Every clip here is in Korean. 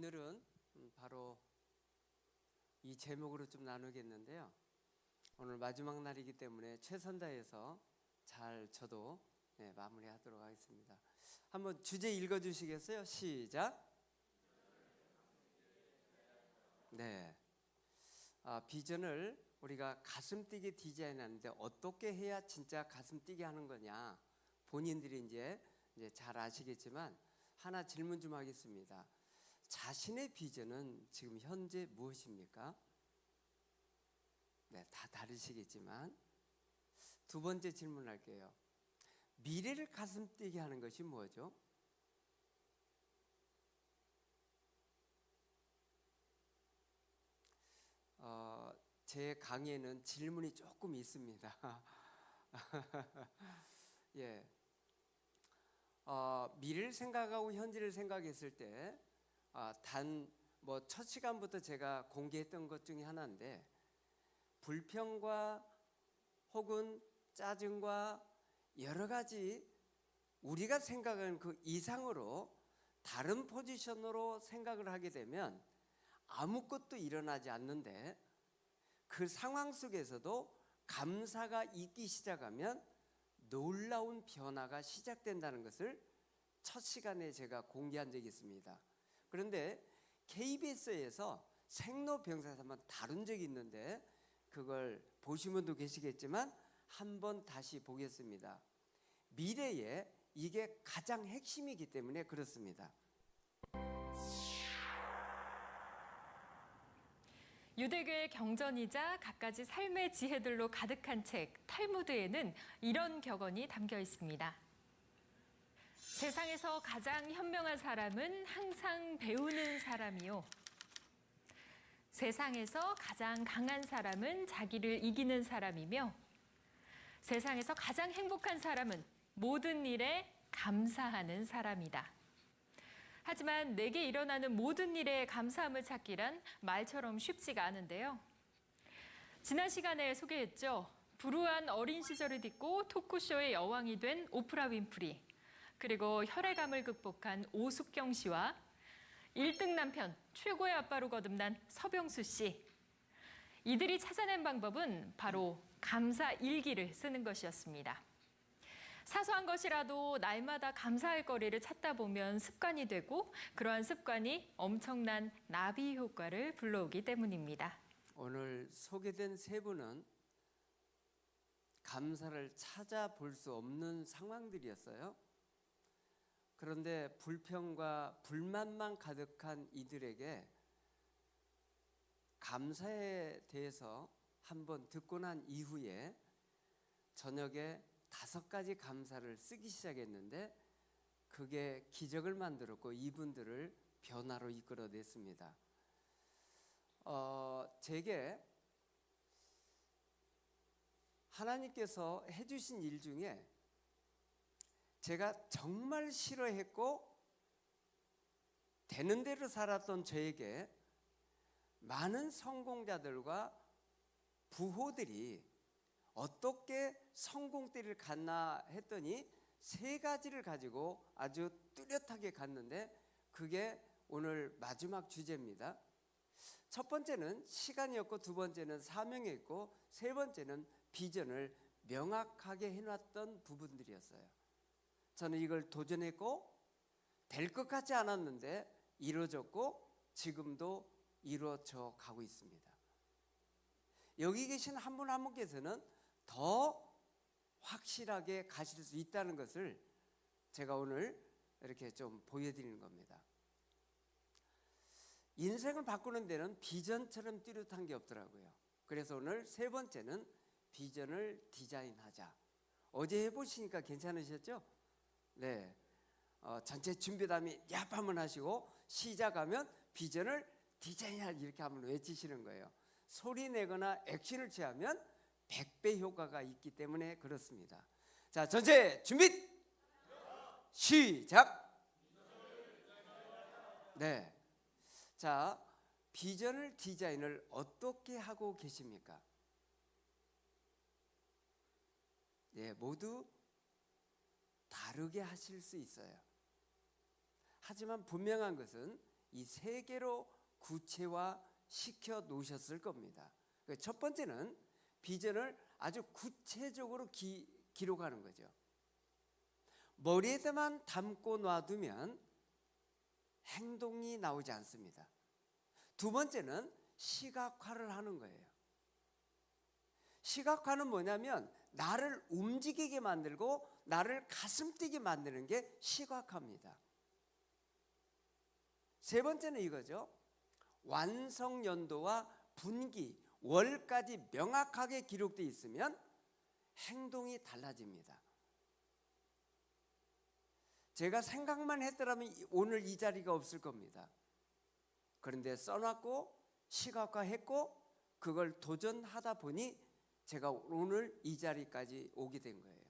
오늘은 바로 이 제목으로 좀 나누겠는데요. 오늘 마지막 날이기 때문에 최선 다해서 잘 저도 마무리하도록 하겠습니다. 한번 주제 읽어주시겠어요? 시작. 네. 비전을 우리가 가슴 뛰게 디자인하는데 어떻게 해야 진짜 가슴 뛰게 하는 거냐? 본인들이 이제 잘 아시겠지만 하나 질문 좀 하겠습니다. 자신의 비전은 지금 현재 무엇입니까? 네, 다 다르시겠지만 두 번째 질문할게요. 미래를 가슴 뛰게 하는 것이 뭐죠? 제 강의에는 질문이 조금 있습니다. 예, 미래를 생각하고 현재를 생각했을 때 단 첫 시간부터 제가 공개했던 것 중에 하나인데 불평과 혹은 짜증과 여러 가지 우리가 생각하는 그 이상으로 다른 포지션으로 생각을 하게 되면 아무것도 일어나지 않는데 그 상황 속에서도 감사가 있기 시작하면 놀라운 변화가 시작된다는 것을 첫 시간에 제가 공개한 적이 있습니다. 그런데 KBS에서 생로병사에서 한번 다룬 적이 있는데 그걸 보신 분도 계시겠지만 한번 다시 보겠습니다. 미래에 이게 가장 핵심이기 때문에 그렇습니다. 유대교의 경전이자 갖가지 삶의 지혜들로 가득한 책 탈무드에는 이런 격언이 담겨 있습니다. 세상에서 가장 현명한 사람은 항상 배우는 사람이요. 세상에서 가장 강한 사람은 자기를 이기는 사람이며 세상에서 가장 행복한 사람은 모든 일에 감사하는 사람이다. 하지만 내게 일어나는 모든 일에 감사함을 찾기란 말처럼 쉽지가 않은데요. 지난 시간에 소개했죠. 불우한 어린 시절을 딛고 토크쇼의 여왕이 된 오프라 윈프리, 그리고 혈액암을 극복한 오숙경 씨와 1등 남편, 최고의 아빠로 거듭난 서병수 씨. 이들이 찾아낸 방법은 바로 감사 일기를 쓰는 것이었습니다. 사소한 것이라도 날마다 감사할 거리를 찾다 보면 습관이 되고 그러한 습관이 엄청난 나비 효과를 불러오기 때문입니다. 오늘 소개된 세 분은 감사를 찾아볼 수 없는 상황들이었어요. 그런데 불평과 불만만 가득한 이들에게 감사에 대해서 한번 듣고 난 이후에 저녁에 5가지 감사를 쓰기 시작했는데 그게 기적을 만들었고 이분들을 변화로 이끌어냈습니다. 제게 하나님께서 해주신 일 중에 제가 정말 싫어했고 되는 대로 살았던 저에게 많은 성공자들과 부호들이 어떻게 성공대를 갔나 했더니 3가지를 가지고 아주 뚜렷하게 갔는데 그게 오늘 마지막 주제입니다. 첫 번째는 시간이었고 두 번째는 사명이었고 세 번째는 비전을 명확하게 해놨던 부분들이었어요. 저는 이걸 도전했고 될 것 같지 않았는데 이루어졌고 지금도 이루어져 가고 있습니다. 여기 계신 한 분 한 분께서는 더 확실하게 가실 수 있다는 것을 제가 오늘 이렇게 좀 보여드리는 겁니다. 인생을 바꾸는 데는 비전처럼 뚜렷한 게 없더라고요. 그래서 오늘 세 번째는 비전을 디자인하자. 어제 해보시니까 괜찮으셨죠? 네. 전체 준비담이 얍 한번 하시고 시작하면 비전을 디자인하자 이렇게 한번 외치시는 거예요. 소리 내거나 액션을 취하면 100배 효과가 있기 때문에 그렇습니다. 자, 전체 준비 시작. 네. 자, 비전을 디자인을 어떻게 하고 계십니까? 네, 모두 다르게 하실 수 있어요. 하지만 분명한 것은 이 세 개로 구체화 시켜 놓으셨을 겁니다. 첫 번째는 비전을 아주 구체적으로 기록하는 거죠. 머리에다만 담고 놔두면 행동이 나오지 않습니다. 두 번째는 시각화를 하는 거예요. 시각화는 뭐냐면 나를 움직이게 만들고 나를 가슴 뛰게 만드는 게 시각화입니다. 세 번째는 이거죠. 완성 연도와 분기, 월까지 명확하게 기록되어 있으면 행동이 달라집니다. 제가 생각만 했더라면 오늘 이 자리가 없을 겁니다. 그런데 써놨고 시각화했고 그걸 도전하다 보니 제가 오늘 이 자리까지 오게 된 거예요.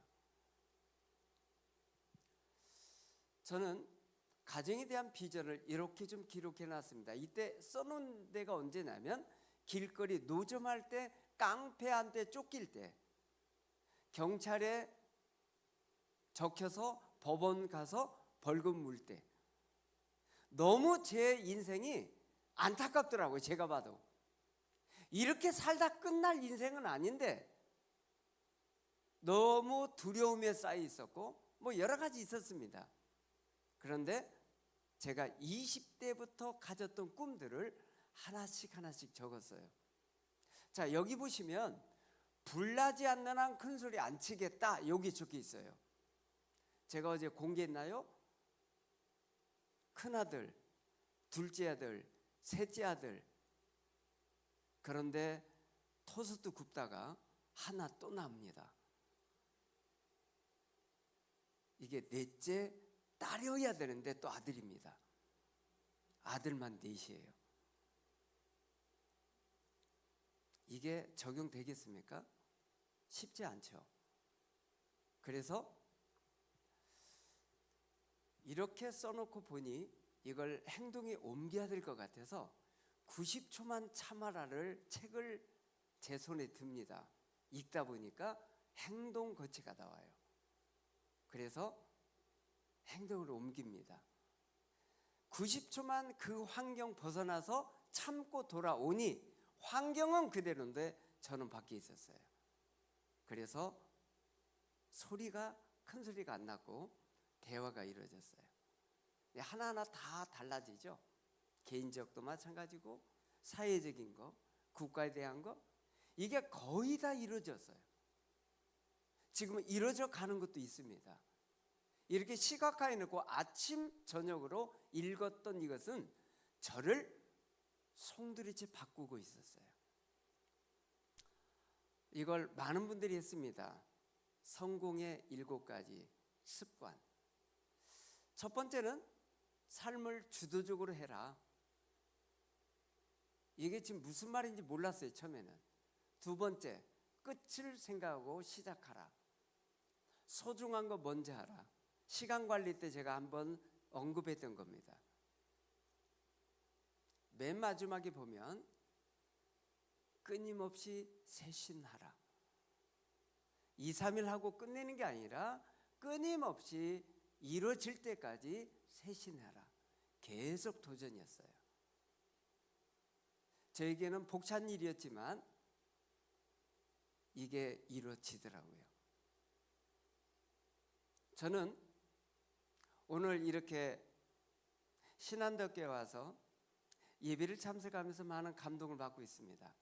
저는 가정에 대한 비전을 이렇게 좀 기록해 놨습니다. 이때 써놓은 데가 언제냐면 길거리 노점할 때, 깡패한테 쫓길 때, 경찰에 적혀서 법원 가서 벌금 물 때. 너무 제 인생이 안타깝더라고요. 제가 봐도 이렇게 살다 끝날 인생은 아닌데 너무 두려움에 쌓여 있었고 뭐 여러 가지 있었습니다. 그런데 제가 20대부터 가졌던 꿈들을 하나씩 적었어요. 자, 여기 보시면 불나지 않는 한 큰 소리 안 치겠다, 여기 적혀 있어요. 제가 어제 공개했나요? 큰아들, 둘째 아들, 셋째 아들. 그런데 토스트 굽다가 하나 또 납니다. 이게 넷째 딸이어야 되는데 또 아들입니다. 아들만 넷이에요. 이게 적용되겠습니까? 쉽지 않죠. 그래서 이렇게 써놓고 보니 이걸 행동에 옮겨야 될 것 같아서 90초만 참아라를 책을 제 손에 듭니다. 읽다 보니까 행동 거치가 나와요. 그래서 행동을 옮깁니다. 90초만 그 환경 벗어나서 참고 돌아오니 환경은 그대로인데 저는 밖에 있었어요. 그래서 소리가 큰 소리가 안 났고 대화가 이루어졌어요. 하나하나 다 달라지죠. 개인적도 마찬가지고 사회적인 거, 국가에 대한 거, 이게 거의 다 이루어졌어요. 지금은 이루어져 가는 것도 있습니다. 이렇게 시각화해 놓고 아침 저녁으로 읽었던 이것은 저를 송두리째 바꾸고 있었어요. 이걸 많은 분들이 했습니다. 성공의 7가지 습관. 첫 번째는 삶을 주도적으로 해라. 이게 지금 무슨 말인지 몰랐어요, 처음에는. 두 번째, 끝을 생각하고 시작하라. 소중한 거 먼저 하라. 시간 관리 때 제가 한번 언급했던 겁니다. 맨 마지막에 보면 끊임없이 쇄신하라. 2, 3일 하고 끝내는 게 아니라 끊임없이 이루어질 때까지 쇄신하라. 계속 도전이었어요. 저에게는 벅찬 일이었지만 이게 이루어지더라고요. 저는 오늘 이렇게 신한덕교에 와서 예배를 참석하면서 많은 감동을 받고 있습니다.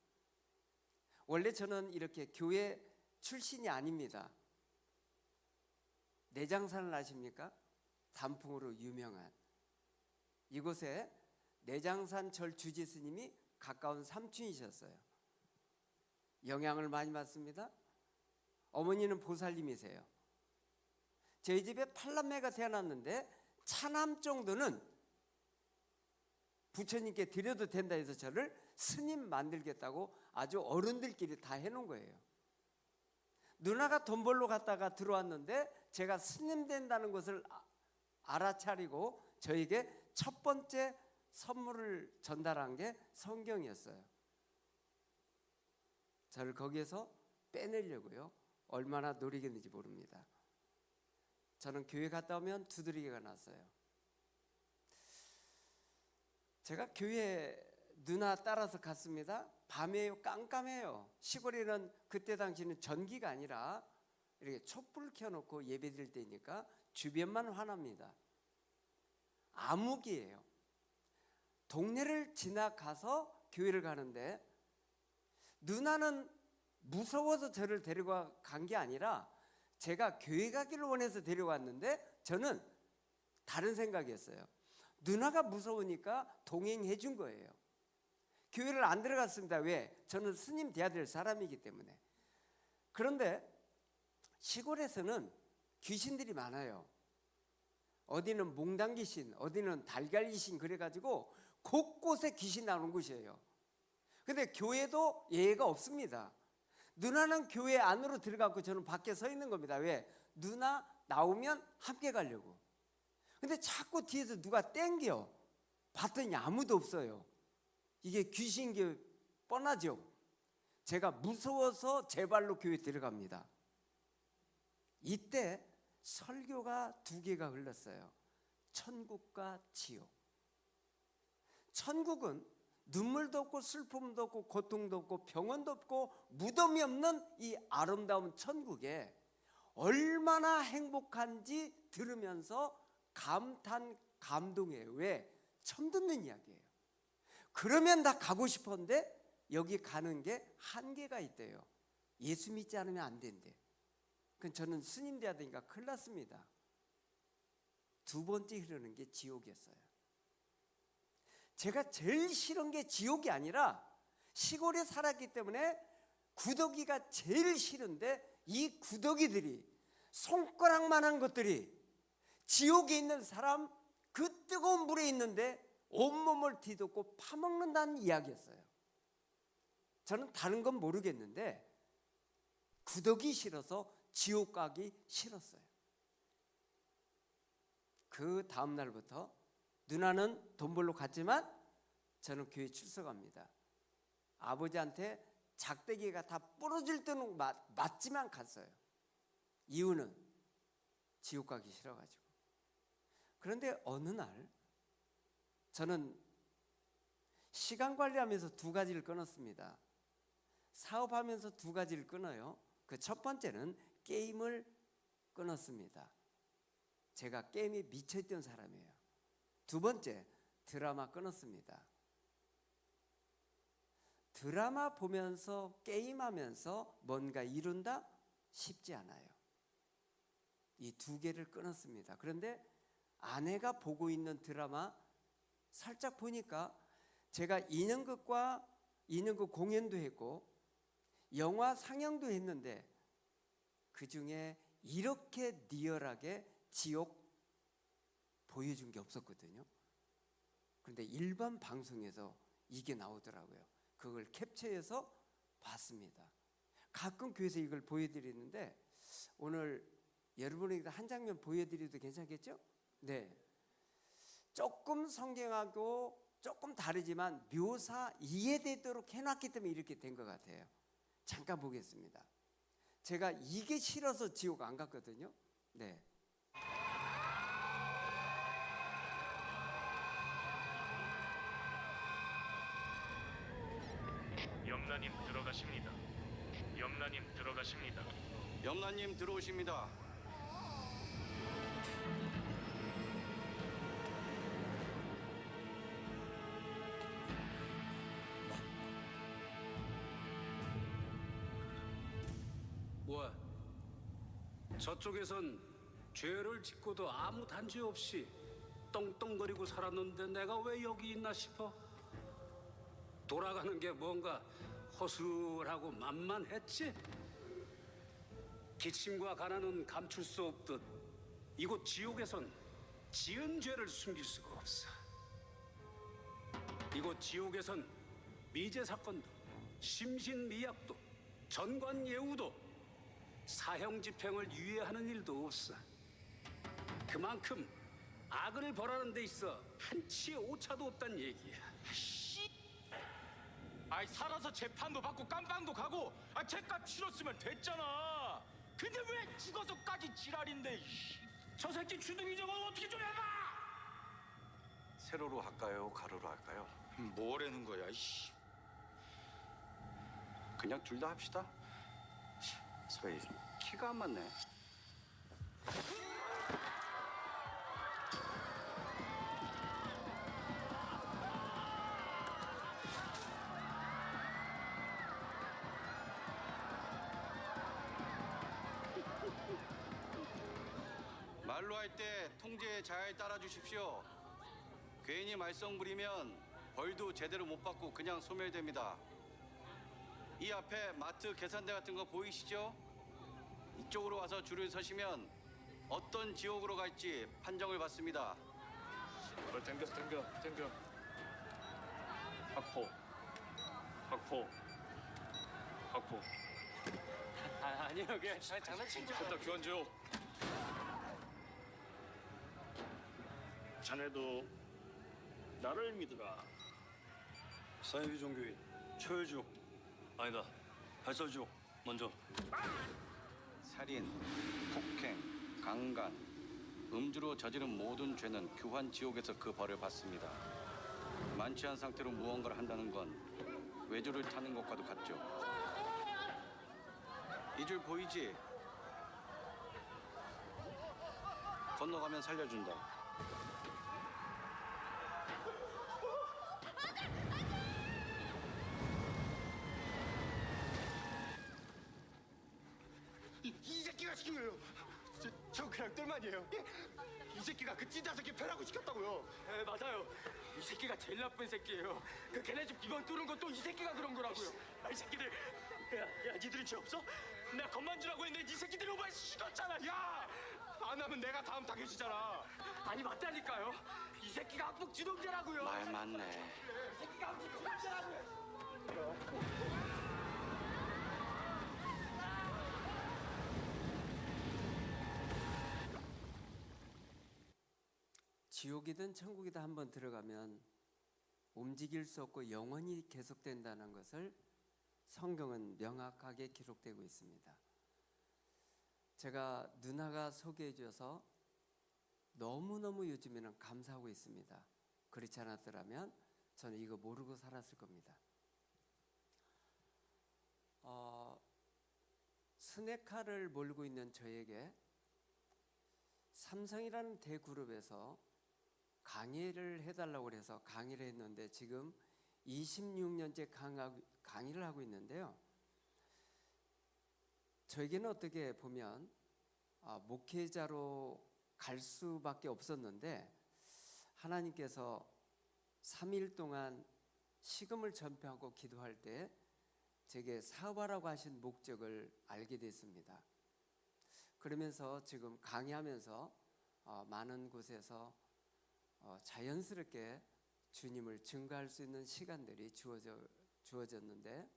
원래 저는 이렇게 교회 출신이 아닙니다. 내장산을 아십니까? 단풍으로 유명한 이곳에 내장산 절 주지 스님이 가까운 삼촌이셨어요. 영향을 많이 받습니다. 어머니는 보살님이세요. 저희 집에 8남매가 태어났는데 차남 정도는 부처님께 드려도 된다 해서 저를 스님 만들겠다고 아주 어른들끼리 다 해놓은 거예요. 누나가 돈 벌러 갔다가 들어왔는데 제가 스님 된다는 것을 알아차리고 저에게 첫 번째 선물을 전달한 게 성경이었어요. 저를 거기에서 빼내려고요. 얼마나 노리겠는지 모릅니다. 저는 교회 갔다 오면 두드리기가 났어요. 제가 교회 누나 따라서 갔습니다. 밤에요, 깜깜해요. 시골에는 그때 당시는 전기가 아니라 이렇게 촛불 켜놓고 예배드릴 때니까 주변만 환합니다. 암흑이에요. 동네를 지나가서 교회를 가는데 누나는 무서워서 저를 데리고 간 게 아니라 제가 교회 가기를 원해서 데려왔는데 저는 다른 생각이었어요. 누나가 무서우니까 동행해 준 거예요. 교회를 안 들어갔습니다. 왜? 저는 스님 돼야 될 사람이기 때문에. 그런데 시골에서는 귀신들이 많아요. 어디는 몽당 귀신, 어디는 달걀 귀신, 그래가지고 곳곳에 귀신 나오는 곳이에요. 근데 교회도 예외가 없습니다. 누나는 교회 안으로 들어가고 저는 밖에 서 있는 겁니다. 왜? 누나 나오면 함께 가려고. 근데 자꾸 뒤에서 누가 땡겨. 봤더니 아무도 없어요. 이게 귀신인 게 뻔하죠. 제가 무서워서 제 발로 교회 들어갑니다. 이때 설교가 2개가 흘렀어요. 천국과 지옥. 천국은 눈물도 없고 슬픔도 없고 고통도 없고 병원도 없고 무덤이 없는 이 아름다운 천국에 얼마나 행복한지 들으면서 감탄, 감동해요. 왜? 처음 듣는 이야기예요. 그러면 다 가고 싶었는데 여기 가는 게 한계가 있대요. 예수 믿지 않으면 안 된대. 그럼 저는 스님 돼야 되니까 큰일 났습니다. 2번째 흐르는 게 지옥이었어요. 제가 제일 싫은 게 지옥이 아니라 시골에 살았기 때문에 구더기가 제일 싫은데 이 구더기들이 손가락만한 것들이 지옥에 있는 사람 그 뜨거운 물에 있는데 온몸을 뒤덮고 파먹는다는 이야기였어요. 저는 다른 건 모르겠는데 구더기 싫어서 지옥 가기 싫었어요. 그 다음 날부터 누나는 돈 벌러 갔지만 저는 교회 출석합니다. 아버지한테 작대기가 다 부러질 때는 맞지만 갔어요. 이유는 지옥 가기 싫어가지고. 그런데 어느 날 저는 시간 관리하면서 2가지를 끊었습니다. 사업하면서 2가지를 끊어요. 그 첫 번째는 게임을 끊었습니다. 제가 게임에 미쳐있던 사람이에요. 2번째, 드라마 끊었습니다. 드라마 보면서 게임하면서 뭔가 이룬다? 쉽지 않아요. 이 2개를 끊었습니다. 그런데 아내가 보고 있는 드라마 살짝 보니까 제가 인형극 공연도 했고 영화 상영도 했는데 그 중에 이렇게 리얼하게 지옥 보여준 게 없었거든요. 그런데 일반 방송에서 이게 나오더라고요. 그걸 캡처해서 봤습니다. 가끔 교회에서 이걸 보여드리는데 오늘 여러분에게 한 장면 보여드려도 괜찮겠죠? 네. 조금 성경하고 조금 다르지만 묘사 이해되도록 해놨기 때문에 이렇게 된 것 같아요. 잠깐 보겠습니다. 제가 이게 싫어서 지옥 안 갔거든요. 네. 염라님 들어가십니다. 염라님 들어가십니다. 염라님 들어오십니다. 뭐야? 저쪽에선 죄를 짓고도 아무 단죄 없이 떵떵거리고 살았는데 내가 왜 여기 있나 싶어? 돌아가는 게 뭔가 허술하고 만만했지? 기침과 가난은 감출 수 없듯 이곳 지옥에선 지은 죄를 숨길 수가 없어. 이곳 지옥에선 미제 사건도 심신미약도 전관예우도 사형 집행을 유예하는 일도 없어. 그만큼 악을 벌하는 데 있어 한치의 오차도 없단 얘기야. 아이 살아서 재판도 받고 깜빵도 가고 죄값 치렀으면 됐잖아. 근데 왜 죽어서까지 지랄인데. 저 새끼 주둥이 저거 어떻게 좀 해봐! 세로로 할까요? 가로로 할까요? 뭐라는 거야, 이씨. 그냥 둘 다 합시다. 스웨이, 키가 안 맞네. 말로 할 때 통제에 잘 따라 주십시오. 괜히 말썽 부리면 벌도 제대로 못 받고 그냥 소멸됩니다. 이 앞에 마트 계산대 같은 거 보이시죠? 이쪽으로 와서 줄을 서시면 어떤 지옥으로 갈지 판정을 받습니다. 땡겨. 확보. 아니요, 그냥 장난친 거. 됐다, 교환 줘. 자네도 나를 믿으라. 사이비 종교인 초열지옥 아니다 발설지옥 먼저. 살인, 폭행, 강간, 음주로 저지른 모든 죄는 교환 지옥에서 그 벌을 받습니다. 만취한 상태로 무언가를 한다는 건 외조를 타는 것과도 같죠. 이 줄 보이지? 건너가면 살려준다. 이 새끼가 시킨 거예요. 저 그냥 똘만이에요. 예? 이 새끼가 그 찐자 새끼 패라고 시켰다고요. 네, 맞아요. 이 새끼가 제일 나쁜 새끼예요. 그 걔네 집 비번 뚫은 것도 이 새끼가 그런 거라고요. 이 새끼들. 야, 니들은 죄 없어? 내가 건만주라고 했는데 이 새끼들이 오바에 시켰잖아. 야! 안 하면 내가 다음 당해주잖아. 아니 맞다니까요. 이 새끼가 악복 주동자라고요. 말 맞네. 이 새끼가 악복 주동자라고요. 지옥이든 천국이든 한번 들어가면 움직일 수 없고 영원히 계속된다는 것을 성경은 명확하게 기록되고 있습니다. 제가 누나가 소개해 줘서 너무너무 요즘에는 감사하고 있습니다. 그렇지 않았더라면 저는 이거 모르고 살았을 겁니다. 스네카를 몰고 있는 저에게 삼성이라는 대그룹에서 강의를 해달라고 해서 강의를 했는데 지금 26년째 강의를 하고 있는데요. 저에게는 어떻게 보면 목회자로 갈 수밖에 없었는데 하나님께서 3일 동안 식음을 전폐하고 기도할 때 제게 사업하라고 하신 목적을 알게 됐습니다. 그러면서 지금 강의하면서 많은 곳에서 자연스럽게 주님을 증거할 수 있는 시간들이 주어졌는데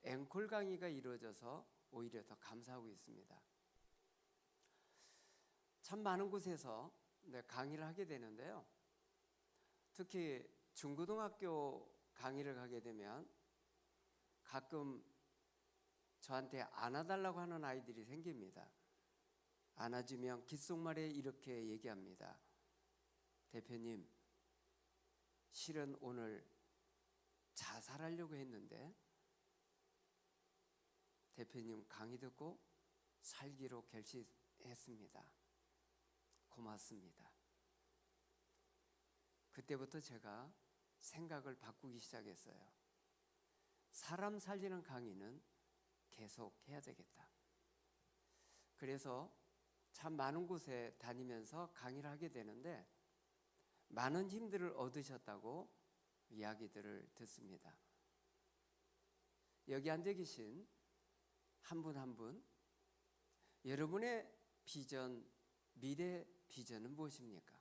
앵콜 강의가 이루어져서 오히려 더 감사하고 있습니다. 참 많은 곳에서 강의를 하게 되는데요. 특히 중고등학교 강의를 가게 되면 가끔 저한테 안아달라고 하는 아이들이 생깁니다. 안아주면 귓속말에 이렇게 얘기합니다. 대표님, 실은 오늘 자살하려고 했는데 대표님 강의 듣고 살기로 결심했습니다. 고맙습니다. 그때부터 제가 생각을 바꾸기 시작했어요. 사람 살리는 강의는 계속 해야 되겠다. 그래서 참 많은 곳에 다니면서 강의를 하게 되는데 많은 힘들을 얻으셨다고 이야기들을 듣습니다. 여기 앉아 계신 한 분 한 분, 여러분의 비전, 미래 비전은 무엇입니까?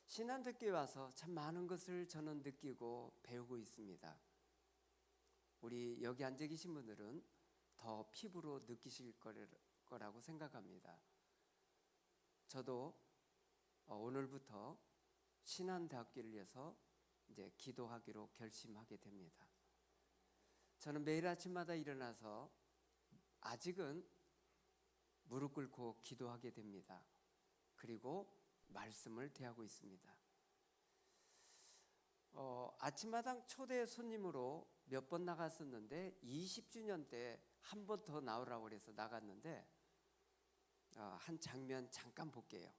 신한듣기에 와서 참 많은 것을 저는 느끼고 배우고 있습니다. 우리 여기 앉아 계신 분들은 더 피부로 느끼실 거라고 생각합니다. 저도 오늘부터 신한대학교를 위해서 이제 기도하기로 결심하게 됩니다. 저는 매일 아침마다 일어나서 아직은 무릎 꿇고 기도하게 됩니다. 그리고 말씀을 대하고 있습니다. 아침마당 초대 손님으로 몇 번 나갔었는데 20주년 때 한 번 더 나오라고 그래서 나갔는데 한 장면 잠깐 볼게요.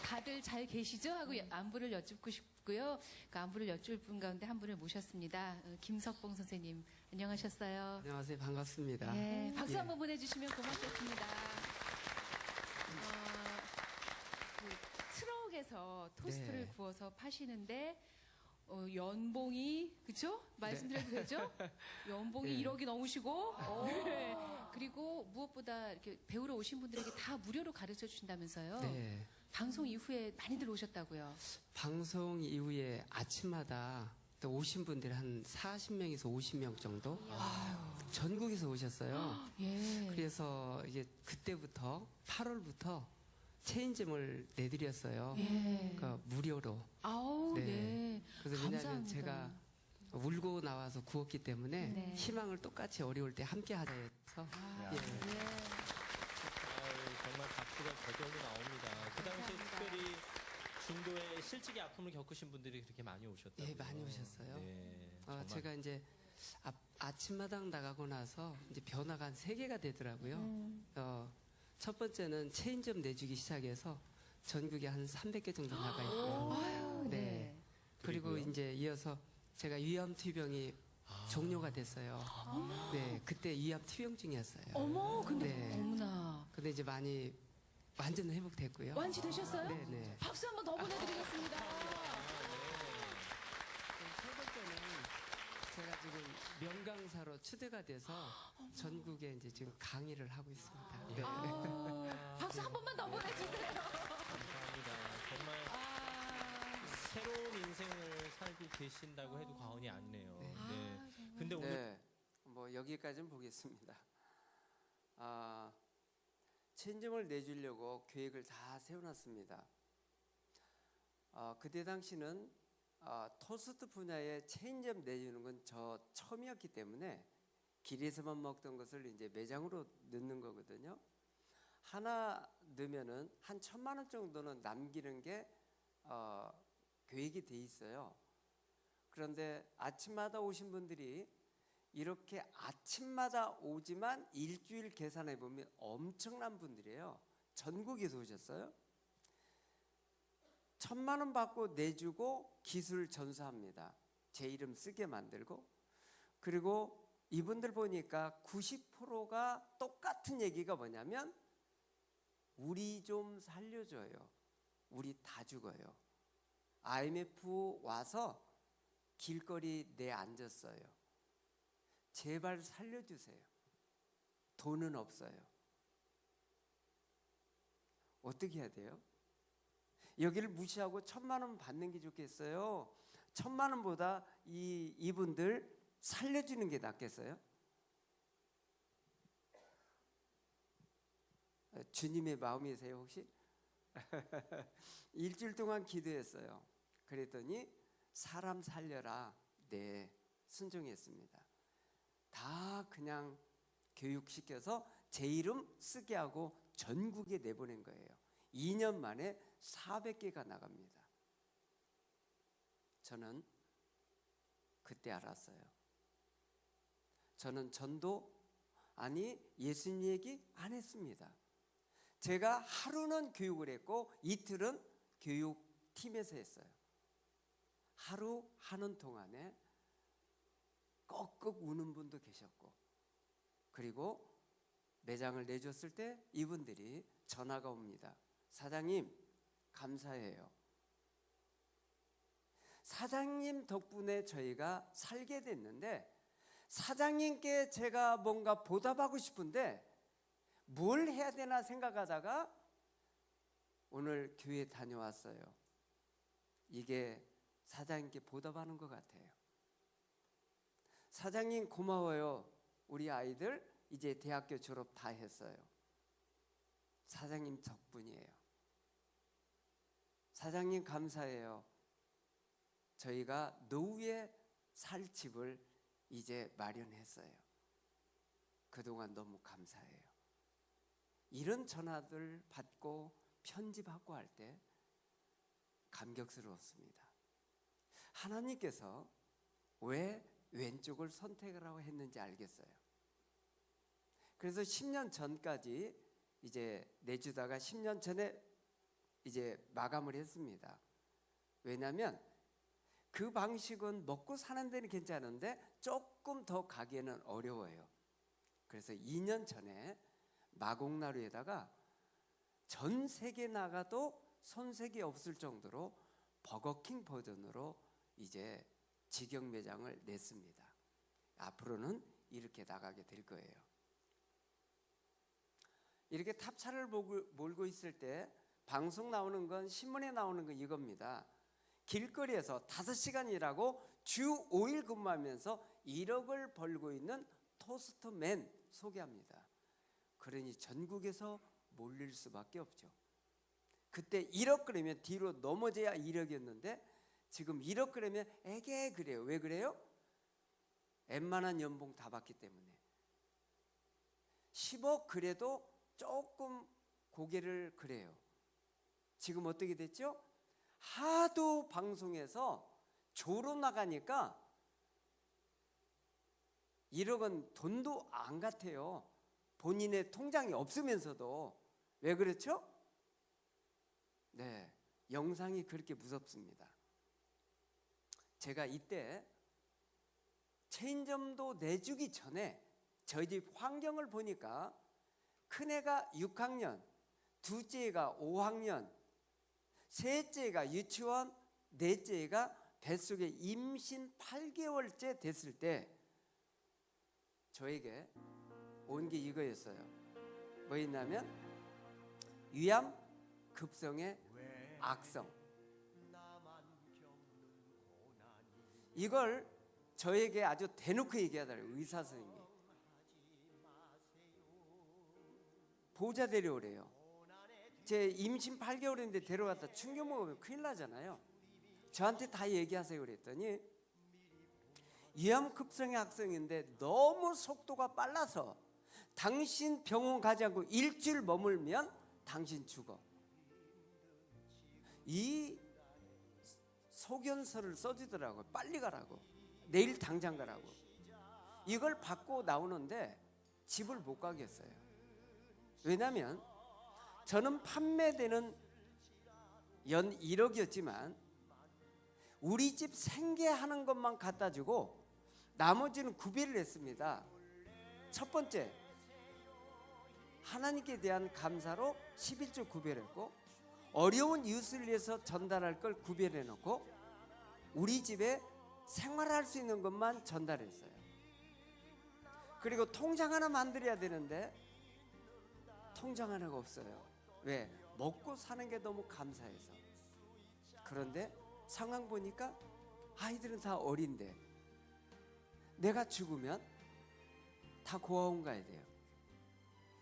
다들 잘 계시죠? 하고 안부를 여쭙고 싶고요. 그 안부를 여쭐 분 가운데 한 분을 모셨습니다. 김석봉 선생님, 안녕하셨어요? 안녕하세요. 반갑습니다. 네, 박수 예. 한번 보내주시면 고맙겠습니다. 그 트럭에서 토스트를 네. 구워서 파시는데 연봉이 그죠? 말씀드려도 되죠? 연봉이 네. 1억이 넘으시고 네. 그리고 무엇보다 이렇게 배우러 오신 분들에게 다 무료로 가르쳐 주신다면서요? 네. 방송 이후에 많이들 오셨다고요. 방송 이후에 아침마다 또 오신 분들이 한 40명에서 50명 정도 전국에서 오셨어요. 예. 그래서 이제 그때부터 8월부터 체인점을 내드렸어요. 예. 그러니까 무료로. 아우, 네. 네. 그래서 왜냐하면 감사합니다. 제가 울고 나와서 구웠기 때문에 네. 희망을 똑같이 어려울 때 함께 하자 해서 아, 예. 정말 박수가 저절로 나옵니다. 그 당시에 감사합니다. 특별히 중도에 실직의 아픔을 겪으신 분들이 그렇게 많이 오셨다고요. 예, 많이 오셨어요. 네, 정말. 제가 이제 아침마당 나가고 나서 이제 변화가 한 3개가 되더라고요. 첫 번째는 체인점 내주기 시작해서 전국에 한 300개 정도 나가 있고요. 아유, 네. 네. 그리고 그리고요? 이제 이어서 제가 위암투병이 종료가 됐어요. 네, 그때 위암투병증이었어요. 어머, 근데 네. 어머나. 근데 이제 많이 완전 회복됐고요. 완치되셨어요? 네, 네. 박수 한번 더 보내드리겠습니다. 세 번째는 제가 지금 명강사로 추대가 돼서 전국에 이제 지금 강의를 하고 있습니다. 네. 박수 한 번만 더 보내주세요. 감사합니다. 정말 새로운 인생을 살고 계신다고 해도 과언이 아니네요. 네. 네. 근데 오늘 네, 뭐 여기까지는 보겠습니다. 체인점을 내주려고 계획을 다 세워놨습니다. 그때 당시는 토스트 분야에 체인점 내주는 건 저 처음이었기 때문에 길에서만 먹던 것을 이제 매장으로 넣는 거거든요. 하나 넣으면은 한 1,000만 원 정도는 남기는 게 계획이 돼 있어요. 그런데 아침마다 오신 분들이 이렇게 아침마다 오지만 일주일 계산해 보면 엄청난 분들이에요. 전국에서 오셨어요. 1,000만 원 받고 내주고 기술 전수합니다. 제 이름 쓰게 만들고. 그리고 이분들 보니까 90%가 똑같은 얘기가 뭐냐면 우리 좀 살려줘요. 우리 다 죽어요. IMF 와서 길거리 내앉았어요. 제발 살려주세요. 돈은 없어요. 어떻게 해야 돼요? 여기를 무시하고 1,000만 원 받는 게 좋겠어요? 1,000만 원보다 이분들 살려주는 게 낫겠어요? 주님의 마음이세요 혹시? 일주일 동안 기도했어요. 그랬더니 사람 살려라. 네, 순종했습니다. 다 그냥 교육시켜서 제 이름 쓰게 하고 전국에 내보낸 거예요. 2년 만에 400개가 나갑니다. 저는 그때 알았어요. 저는 전도 예수님 얘기 안 했습니다. 제가 하루는 교육을 했고 이틀은 교육팀에서 했어요. 하루 하는 동안에 꺽꺽 우는 분도 계셨고, 그리고 매장을 내줬을 때 이분들이 전화가 옵니다. 사장님 감사해요. 사장님 덕분에 저희가 살게 됐는데 사장님께 제가 뭔가 보답하고 싶은데 뭘 해야 되나 생각하다가 오늘 교회 다녀왔어요. 이게 사장님께 보답하는 것 같아요. 사장님 고마워요. 우리 아이들 이제 대학교 졸업 다 했어요. 사장님 덕분이에요. 사장님 감사해요. 저희가 노후에 살 집을 이제 마련했어요. 그동안 너무 감사해요. 이런 전화들 받고 편집하고 할 때 감격스러웠습니다. 하나님께서 왜 왼쪽을 선택하라고 했는지 알겠어요. 그래서 10년 전까지 이제 내주다가 10년 전에 이제 마감을 했습니다. 왜냐하면 그 방식은 먹고 사는 데는 괜찮은데 조금 더 가기에는 어려워요. 그래서 2년 전에 마곡나루에다가 전 세계 나가도 손색이 없을 정도로 버거킹 버전으로 이제 직영 매장을 냈습니다. 앞으로는 이렇게 나가게 될 거예요. 이렇게 탑차를 몰고 있을 때 방송 나오는 건, 신문에 나오는 건 이겁니다. 길거리에서 5시간 일하고 주 5일 근무하면서 1억을 벌고 있는 토스트맨 소개합니다. 그러니 전국에서 몰릴 수밖에 없죠. 그때 1억 그러면 뒤로 넘어져야 1억이었는데 지금 1억 그러면 에게 그래요. 왜 그래요? 웬만한 연봉 다 받기 때문에. 10억 그래도 조금 고개를 그래요. 지금 어떻게 됐죠? 하도 방송에서 조로 나가니까 1억은 돈도 안 같아요. 본인의 통장이 없으면서도. 왜 그렇죠? 네, 영상이 그렇게 무섭습니다. 제가 이때 체인점도 내주기 전에 저희 집 환경을 보니까 큰애가 6학년, 둘째가 5학년, 셋째가 유치원, 넷째가 뱃속에 임신 8개월째 됐을 때 저에게 온 게 이거였어요. 뭐였냐면 위암 급성의 악성. 이걸 저에게 아주 대놓고 얘기하더라고요. 의사 선생님이. 보호자 데려오래요. 제 임신 8개월인데 데려갔다 충격 먹으면 큰일 나잖아요. 저한테 다 얘기하세요 그랬더니 위암급성의 악성인데 너무 속도가 빨라서 당신 병원 가지 않고 일주일 머물면 당신 죽어. 이 소견서를 써주더라고요. 빨리 가라고. 내일 당장 가라고. 이걸 받고 나오는데 집을 못 가겠어요. 왜냐하면 저는 판매되는 연 1억이었지만 우리 집 생계하는 것만 갖다 주고 나머지는 구비를 했습니다. 첫 번째, 하나님께 대한 감사로 11조 구별했고 어려운 이웃을 위해서 전달할 걸 구별해 놓고 우리 집에 생활할 수 있는 것만 전달했어요. 그리고 통장 하나 만들어야 되는데 통장 하나가 없어요. 왜? 먹고 사는 게 너무 감사해서. 그런데 상황 보니까 아이들은 다 어린데 내가 죽으면 다 고아원 가야 돼요.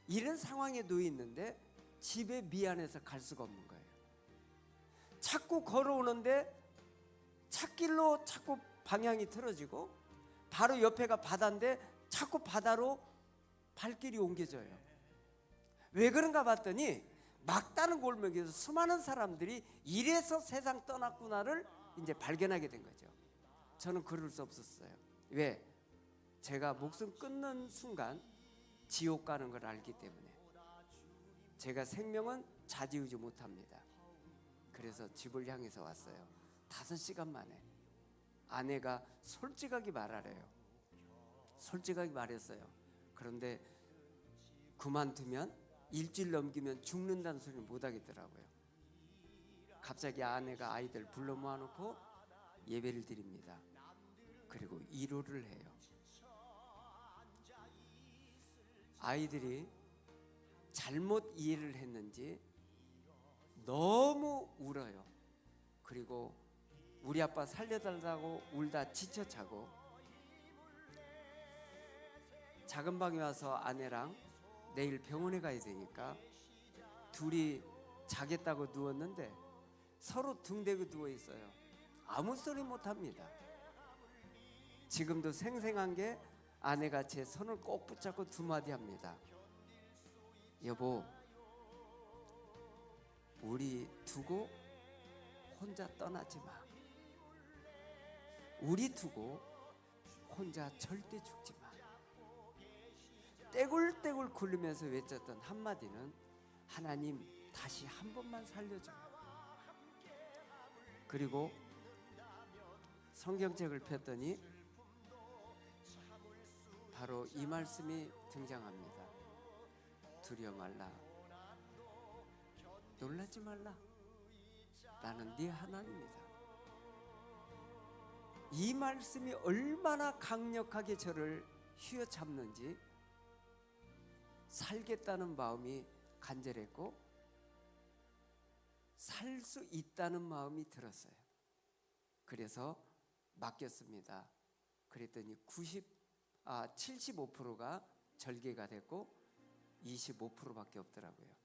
이런 상황에 놓여 있는데 집에 미안해서 갈 수가 없는 거예요. 자꾸 걸어오는데 찻길로 자꾸 방향이 틀어지고 바로 옆에가 바다인데 자꾸 바다로 발길이 옮겨져요. 왜 그런가 봤더니 막다른 골목에서 수많은 사람들이 이래서 세상 떠났구나를 이제 발견하게 된 거죠. 저는 그럴 수 없었어요. 왜? 제가 목숨 끊는 순간 지옥 가는 걸 알기 때문에. 제가 생명은 좌지우지 못합니다. 그래서 집을 향해서 왔어요. 5시간 만에. 아내가 솔직하게 말하래요. 솔직하게 말했어요. 그런데 그만두면 일주일 넘기면 죽는다는 소리를 못 하겠더라고요. 갑자기 아내가 아이들 불러 모아놓고 예배를 드립니다. 그리고 위로를 해요. 아이들이 잘못 이해를 했는지 너무 울어요. 그리고 우리 아빠 살려달라고 울다 지쳐 자고 작은 방에 와서 아내랑 내일 병원에 가야 되니까 둘이 자겠다고 누웠는데 서로 등 대고 누워 있어요. 아무 소리 못 합니다. 지금도 생생한 게 아내가 제 손을 꼭 붙잡고 두 마디 합니다. 여보, 우리 두고 혼자 떠나지 마. 우리 두고 혼자 절대 죽지 마. 떼굴떼굴 굴리면서 외쳤던 한마디는 하나님 다시 한 번만 살려줘요. 그리고 성경책을 폈더니 바로 이 말씀이 등장합니다. 두려워 말라. 놀라지 말라. 나는 네 하나님이다. 이 말씀이 얼마나 강력하게 저를 휘어잡는지 살겠다는 마음이 간절했고 살 수 있다는 마음이 들었어요. 그래서 맡겼습니다. 그랬더니 75%가 절개가 됐고 25%밖에 없더라고요.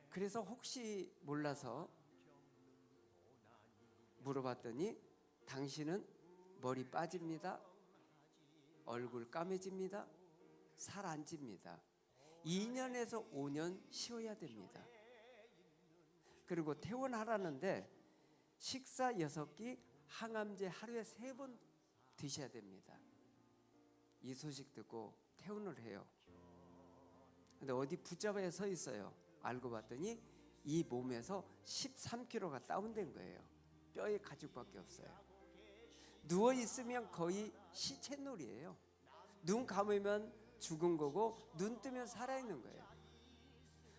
그래서 혹시 몰라서 물어봤더니 당신은 머리 빠집니다. 얼굴 까매집니다. 살 안 찝니다. 2년에서 5년 쉬어야 됩니다. 그리고 퇴원하라는데 식사 6끼, 항암제 하루에 3번 드셔야 됩니다. 이 소식 듣고 퇴원을 해요. 근데 어디 붙잡아야 서 있어요. 알고 봤더니 이 몸에서 13kg가 다운된 거예요. 뼈에 가죽밖에 없어요. 누워 있으면 거의 시체놀이에요. 눈 감으면 죽은 거고 눈 뜨면 살아있는 거예요.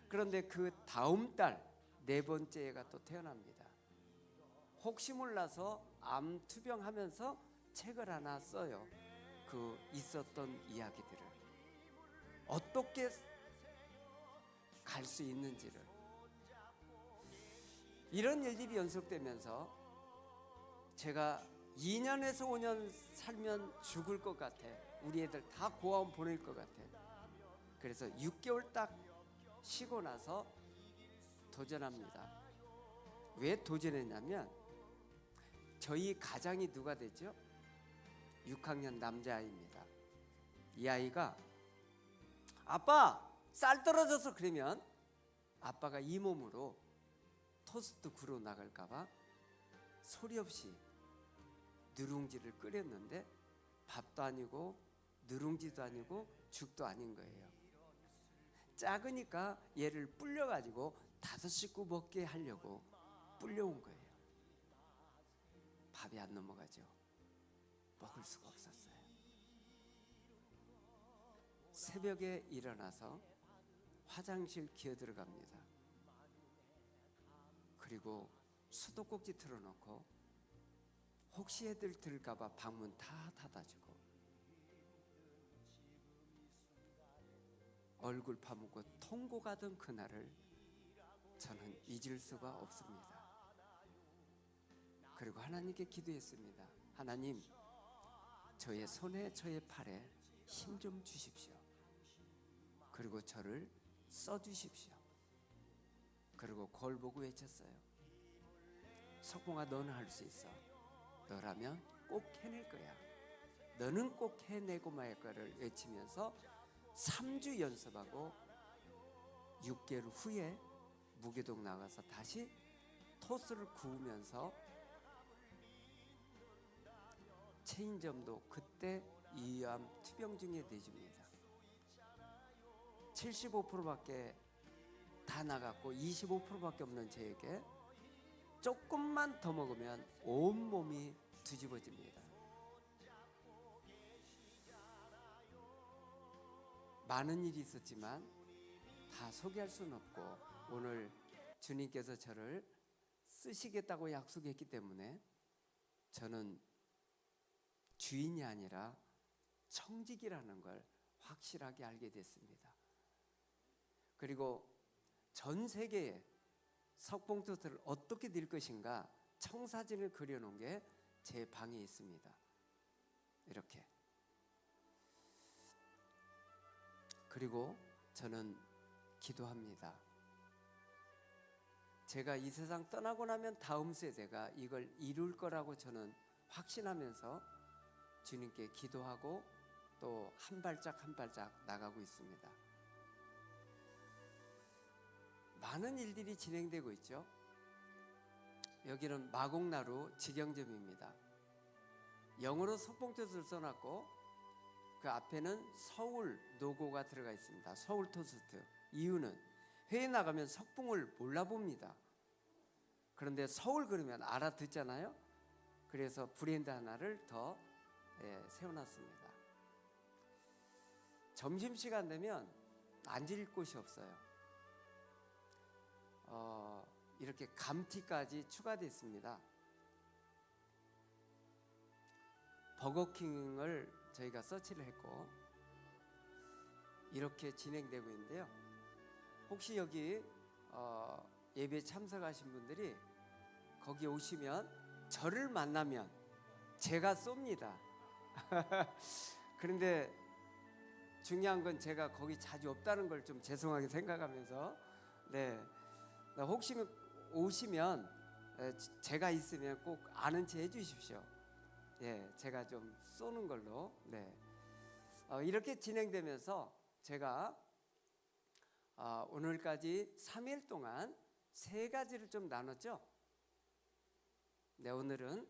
그런데 그 다음 달 4번째 애가 또 태어납니다. 혹시 몰라서 암 투병하면서 책을 하나 써요. 그 있었던 이야기들을 어떻게 갈 수 있는지를. 이런 일들이 연속되면서 제가 2년에서 5년 살면 죽을 것 같아. 우리 애들 다 고아원 보낼 것 같아. 그래서 6개월 딱 쉬고 나서 도전합니다. 왜 도전했냐면 저희 가장이 누가 되죠? 6학년 남자아이입니다. 이 아이가 아빠 쌀 떨어져서 그러면 아빠가 이 몸으로 토스트 구러 나갈까 봐 소리 없이 누룽지를 끓였는데 밥도 아니고 누룽지도 아니고 죽도 아닌 거예요. 작으니까 얘를 불려가지고 5 식구 먹게 하려고 불려온 거예요. 밥이 안 넘어가죠. 먹을 수가 없었어요. 새벽에 일어나서 화장실 기어 들어갑니다. 그리고 수도꼭지 틀어놓고 혹시 애들 들을까봐 방문 다 닫아주고 얼굴 파묻고 통곡하던 그날을 저는 잊을 수가 없습니다. 그리고 하나님께 기도했습니다. 하나님, 저의 손에 저의 팔에 힘 좀 주십시오. 그리고 저를 써주십시오. 그리고 거울 보고 외쳤어요. 석봉아, 너는 할 수 있어. 너라면 꼭 해낼 거야. 너는 꼭 해내고 말 거를 외치면서 3주 연습하고 6개월 후에 무교동 나가서 다시 토스를 구우면서 체인점도 그때 이암 투병 중에 내줍니다. 75%밖에 다 나갔고 25%밖에 없는 저에게 조금만 더 먹으면 온몸이 뒤집어집니다. 많은 일이 있었지만 다 소개할 수는 없고 오늘 주님께서 저를 쓰시겠다고 약속했기 때문에 저는 주인이 아니라 청직이라는 걸 확실하게 알게 됐습니다. 그리고 전 세계에 석봉토스를 어떻게 낼 것인가 청사진을 그려놓은 게 제 방에 있습니다. 이렇게. 그리고 저는 기도합니다. 제가 이 세상 떠나고 나면 다음 세대가 이걸 이룰 거라고 저는 확신하면서 주님께 기도하고 또 한 발짝 한 발짝 나가고 있습니다. 많은 일들이 진행되고 있죠. 여기는 마곡나루 직영점입니다. 영어로 석봉토스트를 써놨고 그 앞에는 서울 노고가 들어가 있습니다. 서울 토스트. 이유는 회에 나가면 석봉을 몰라봅니다. 그런데 서울 그러면 알아듣잖아요. 그래서 브랜드 하나를 더 세워놨습니다. 점심시간 되면 앉을 곳이 없어요. 이렇게 감티까지 추가됐습니다. 버거킹을 저희가 서치를 했고 이렇게 진행되고 있는데요. 혹시 여기 예배 참석하신 분들이 거기 오시면 저를 만나면 제가 쏩니다. 그런데 중요한 건 제가 거기 자주 없다는 걸 좀 죄송하게 생각하면서 혹시 오시면 제가 있으면 꼭 아는 체 해주십시오. 제가 좀 쏘는 걸로. 이렇게 진행되면서 제가 오늘까지 3일 동안 3가지를 좀 나눴죠. 오늘은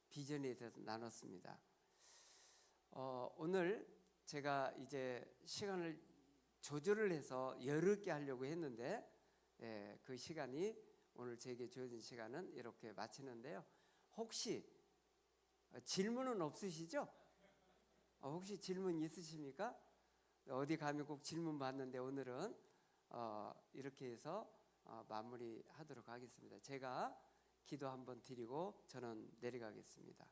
비전에 대해서 나눴습니다. 오늘 제가 이제 시간을 조절을 해서 여러 개 하려고 했는데 그 시간이 오늘 제게 주어진 시간은 이렇게 마치는데요. 혹시 질문은 없으시죠? 혹시 질문 있으십니까? 어디 가면 꼭 질문 받는데 오늘은 이렇게 해서 마무리하도록 하겠습니다. 제가 기도 한번 드리고 저는 내려가겠습니다.